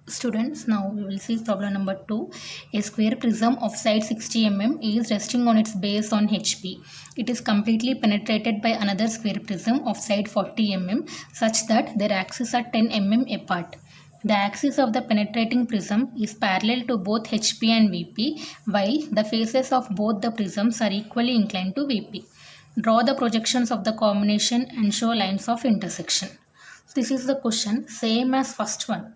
Students, now we will see problem number 2. A square prism of side 60 mm is resting on its base on HP. It is completely penetrated by another square prism of side 40 mm such that their axes are 10 mm apart. The axis of the penetrating prism is parallel to both HP and VP, while the faces of both the prisms are equally inclined to VP. Draw the projections of the combination and show lines of intersection. This is the question, same as first one.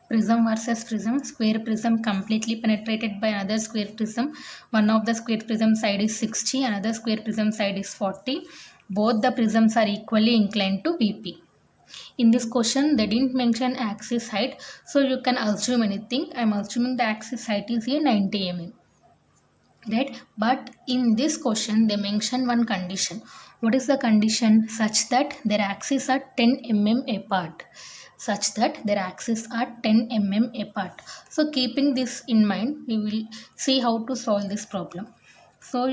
Prism versus prism. Square prism completely penetrated by another square prism. One of the square prism side is 60, another square prism side is 40. Both the prisms are equally inclined to VP. In this question, they didn't mention axis height, so you can assume anything. I am assuming the axis height is here 90 mm. Right? But in this question, they mention one condition. What is the condition? Such that their axes are 10 mm apart. Such that their axes are 10 mm apart. So keeping this in mind, we will see how to solve this problem. So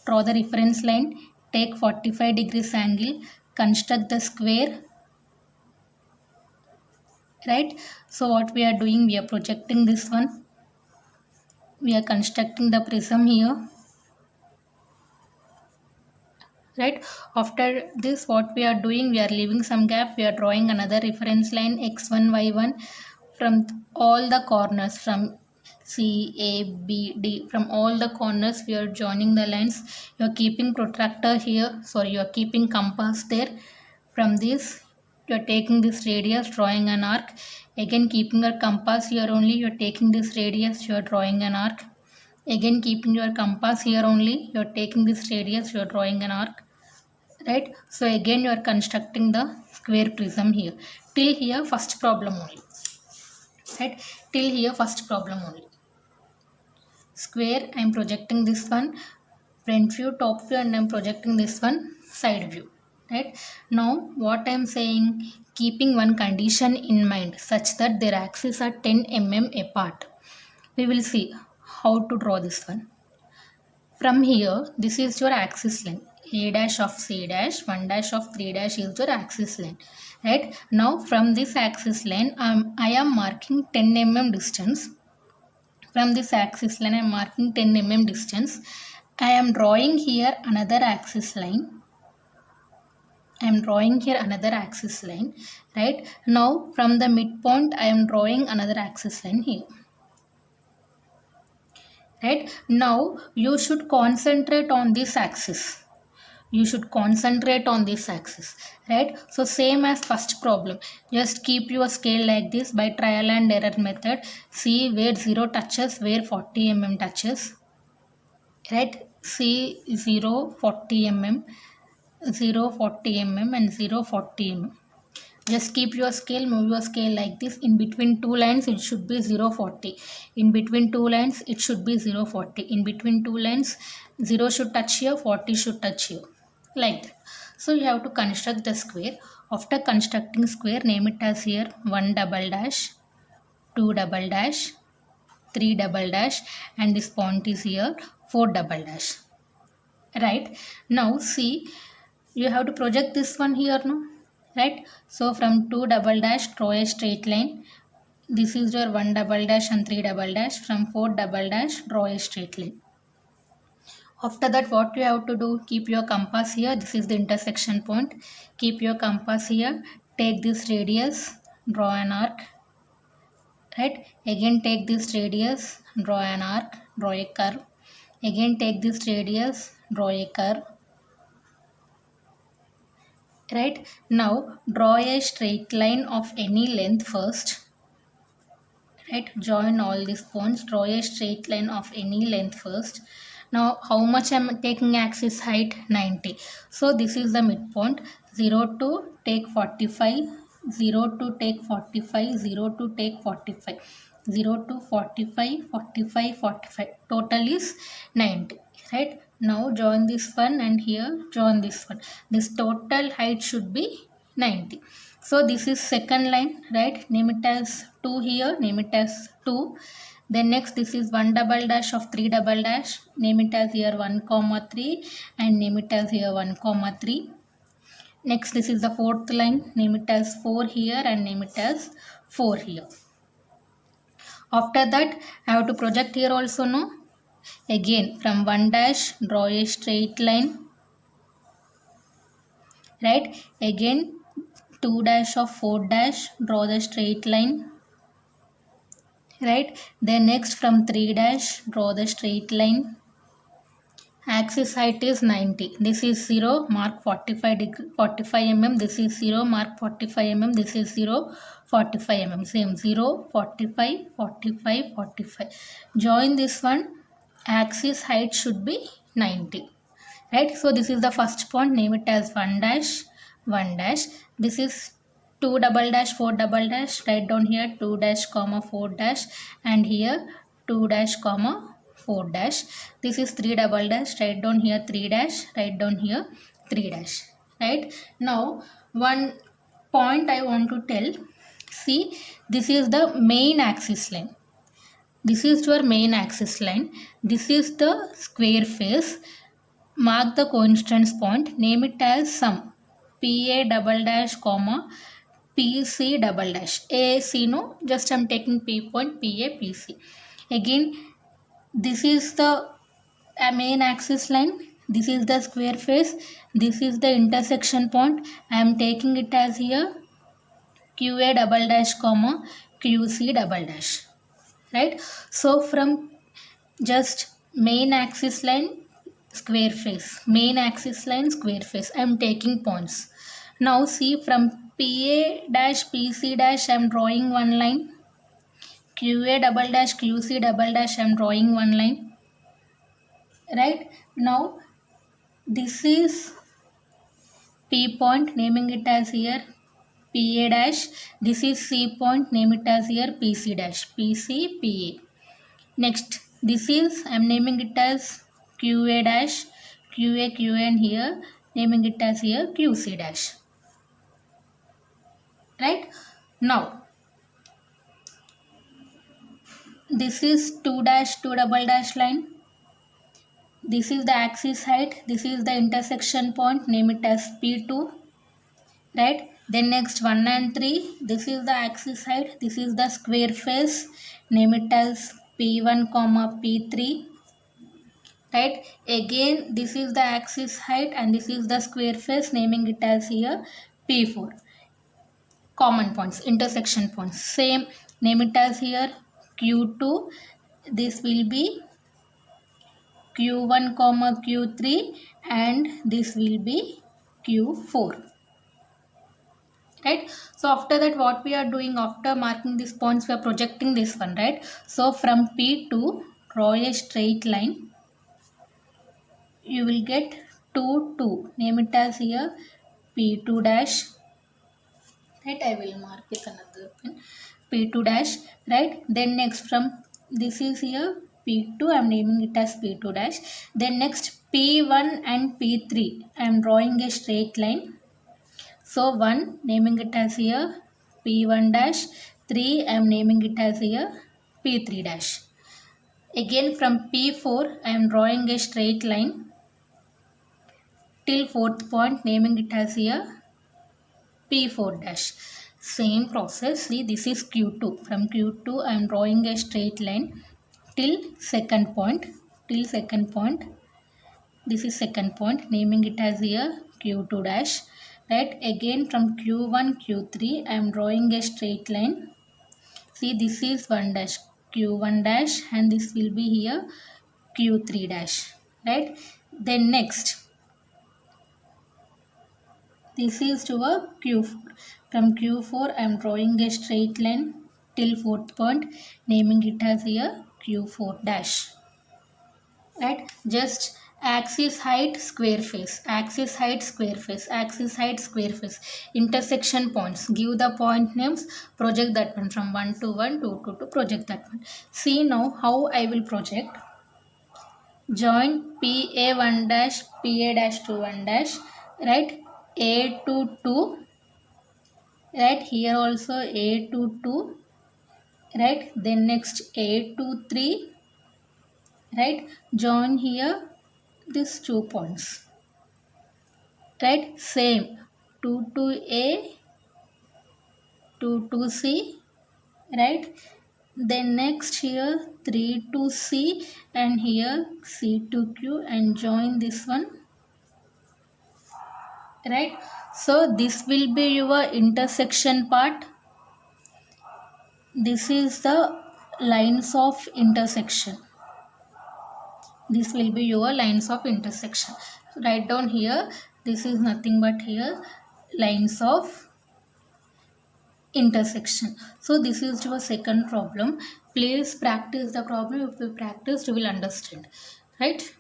draw the reference line, take 45 degrees angle, construct the square. Right? So what we are doing, we are projecting this one. We are constructing the prism here. Right, after this what we are doing, we are leaving some gap. We are drawing another reference line x1 y1 from all the corners, from C, A, B, D, from all the corners we are joining the lines. You are keeping protractor here, sorry, you are keeping compass there. From this you are taking this radius, drawing an arc. Again keeping your compass here only, you are taking this radius, you are drawing an arc. Again keeping your compass here only, you are taking this radius, you are drawing an arc. Right, so again you are constructing the square prism here. Till here first problem only. Right, till here first problem only. Square, I am projecting this one front view, top view, and I am projecting this one side view. Right, now what I am saying, keeping one condition in mind such that their axes are 10 mm apart. We will see how to draw this one. From here, this is your axis line. A dash of C dash, 1 dash of 3 dash is your axis line. Right? Now from this axis line, I am marking 10 mm distance. From this axis line, I am marking 10 mm distance. I am drawing here another axis line. I am drawing here another axis line. Right? Now from the midpoint, I am drawing another axis line here. Right, now you should concentrate on this axis. You should concentrate on this axis. Right, so same as first problem, just keep your scale like this by trial and error method. See where 0 touches, where 40 mm touches. Right, see 0 40 mm, 0 40 mm and 0 40 mm. Just keep your scale, move your scale like this. In between two lines it should be 0.40. In between two lines it should be 0.40. In between two lines 0 should touch here, 40 should touch here, like that. So you have to construct the square. After constructing square, name it as here 1 double dash, 2 double dash, 3 double dash, and this point is here 4 double dash. Right, now see, you have to project this one here, no? Right, so from 2 double dash, draw a straight line. This is your 1 double dash and 3 double dash. From 4 double dash, draw a straight line. After that what you have to do, keep your compass here. This is the intersection point. Keep your compass here, take this radius, draw an arc. Right, again take this radius, draw an arc, draw a curve. Again take this radius, draw a curve. Right, now draw a straight line of any length first. Right, join all these points, draw a straight line of any length first. Now how much I am taking axis height? 90. So this is the midpoint. 0 to take 45, 0 to take 45, 0 to take 45, 0 to 45, 45, 45. Total is 90. Right, now join this one and here join this one. This total height should be 90. So this is second line. Right, name it as 2 here, name it as 2. Then next this is 1 double dash of 3 double dash, name it as here 1 comma 3 and name it as here 1 comma 3. Next this is the fourth line, name it as 4 here and name it as 4 here. After that I have to project here also, no? Again from 1 dash draw a straight line, right? Again 2 dash of 4 dash draw the straight line, right? Then next from 3 dash draw the straight line. Axis height is 90. This is 0, mark 45 degree, 45 mm. This is 0, mark 45 mm. This is 0, 45 mm. Same 0, 45, 45, 45. Join this one. Axis height should be 90. Right? So this is the first point. Name it as 1 dash, 1 dash. This is 2 double dash, 4 double dash. Write down here 2 dash comma 4 dash, and here 2 dash comma 4 dash. This is 3 double dash. Write down here 3 dash. Write down here 3 dash. Right? Now one point I want to tell. See, this is the main axis line. This is your main axis line. This is the square face. Mark the coincidence point. Name it as sum. PA double dash comma PC double dash. AAC, no, just I'm taking P point, PA, PC. Again, this is the main axis line. This is the square face. This is the intersection point. I am taking it as here QA double dash comma QC double dash. Right? So from just main axis line, square face, main axis line, square face, I am taking points. Now see, from PA dash PC dash I am drawing one line, QA double dash QC double dash I am drawing one line, right? Now this is P point, naming it as here PA dash. This is C point, name it as here PC dash, PC, PA. Next, this is I am naming it as QA dash, QA, QA, and here naming it as here QC dash. Right? Now, this is 2 dash, 2 double dash line. This is the axis height. This is the intersection point. Name it as P2. Right? Then next 1 and 3. This is the axis height. This is the square face. Name it as P1 comma P3. Right? Again, this is the axis height and this is the square face, naming it as here P4. Common points, intersection points, same, name it as here Q2. This will be Q1 comma Q3, and this will be Q4. Right? So after that, what we are doing, after marking these points, we are projecting this one, right? So from P2, draw a straight line. You will get 2, 2. Name it as here P2 dash. Right? I will mark with another pen. P2 dash. Right? Then next from this is here P2. I am naming it as P2 dash. Then next P1 and P3. I am drawing a straight line. So 1, naming it as here P1 dash. 3, I am naming it as here P3 dash. Again from P4, I am drawing a straight line till 4th point, naming it as here P4 dash. Same process. See, this is Q2. From Q2, I am drawing a straight line till second point. Till second point. This is second point, naming it as here Q2 dash. Right? Again from Q1, Q3, I am drawing a straight line. See, this is 1 dash, Q1 dash, and this will be here Q3 dash. Right? Then next, this is to a Q4. From Q4, I am drawing a straight line till 4th point, naming it as here Q4 dash. Right? Just axis height, square face, axis height, square face, axis height, square face, intersection points. Give the point names, project that one from 1 to 1, 2 to 2, project that one. See now how I will project. Join PA1 dash, PA dash to 1 dash, right? A to 2, right? Here also A to 2, right? Then next A to 3, right? Join here these 2 points, right? Same 2 to A, 2 to C, right? Then next here 3 to C and here C to Q and join this one, right? So this will be your intersection part. This is the lines of intersection. This will be your lines of intersection. Write down here, this is nothing but here lines of intersection. So this is your second problem. Please practice the problem. If you practice, you will understand, right?